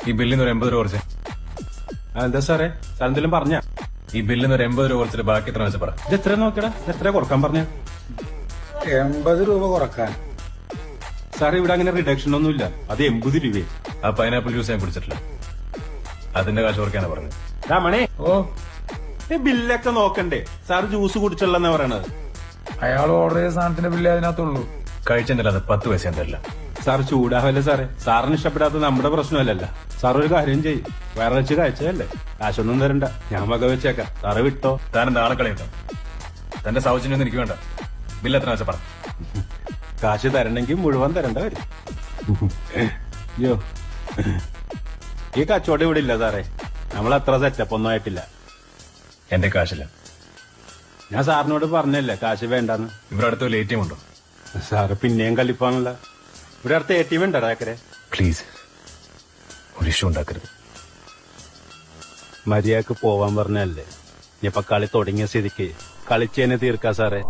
ഈ ബില്ലിന് ഒരു 80 രൂപ കുറച്ച്. എന്താ സാറേ സാർ എന്തെങ്കിലും പറഞ്ഞ ഈ ബില്ലിന് ഒരു 80 രൂപ കുറച്ചിട്ട് ബാക്കി എത്ര വെച്ചാൽ പറ. ഇത് എത്ര നോക്കടാ, എത്ര കുറക്കാൻ പറഞ്ഞ? 80 രൂപ കുറക്കാൻ. സാറേ ഇവിടെ അങ്ങനെ റിഡക്ഷൻ ഒന്നുമില്ല, അത് 80 രൂപയെ. ആ പൈനാപ്പിൾ ജ്യൂസ് ഞാൻ കുടിച്ചിട്ടില്ല, അതിന്റെ കാശ് കുറയ്ക്കാനാ പറഞ്ഞത്. രാമണേ, ഓ, ഈ ബില്ലൊക്കെ നോക്കണ്ടേ? സാർ ജ്യൂസ് കുടിച്ചുള്ളെന്നാ പറയണത്. അയാൾ ഓർഡർ ചെയ്ത സാധനത്തിന്റെ ബില്ല് അതിനകത്തുള്ളൂ. കഴിച്ചെന്നില്ല, അത് 10 പൈസ തരില്ല. സാർ ചൂടാവല്ലേ സാറേ, സാറിന് ഇഷ്ടപ്പെടാത്ത നമ്മുടെ പ്രശ്നമല്ലല്ല. സാർ ഒരു കാര്യം ചെയ്യും, വേറെ വെച്ച് കഴിച്ചതല്ലേ, കാശൊന്നും തരണ്ട, ഞാൻ വക വെച്ചേക്കാം, സാറ് വിട്ടോ. താനെന്താ ആളെ കളയുന്നു? തന്റെ സൗജന്യം എനിക്ക് വേണ്ട. ബില്ല് എത്ര വെച്ചാൽ പറ. കാശ് തരണമെങ്കിൽ മുഴുവൻ തരണ്ട വരും. അയ്യോ, ഈ കച്ചവടം ഇവിടെ ഇല്ല സാറേ, നമ്മൾ അത്ര സെറ്റപ്പ് ഒന്നും ആയിട്ടില്ല. എന്റെ കാശില്ല. ഞാൻ സാറിനോട് പറഞ്ഞല്ലേ കാശ് വേണ്ടെന്ന്. ഇവിടെ അടുത്ത് വലിയ ATM ഉണ്ടോ? സാറ് പിന്നെയും കലിപ്പാണല്ല. ഇവിടെ അടുത്ത് ATM ഉണ്ടോ ഏക്കരെ? പ്ലീസ്, ഒരു ഇഷ്യൂ ഉണ്ടാക്കരുത്. മര്യാദക്ക് പോവാൻ പറഞ്ഞല്ലേ. ഇനിയിപ്പൊ കളി തുടങ്ങിയ സ്ഥിതിക്ക് കളിച്ചേനെ തീർക്കാ സാറേ.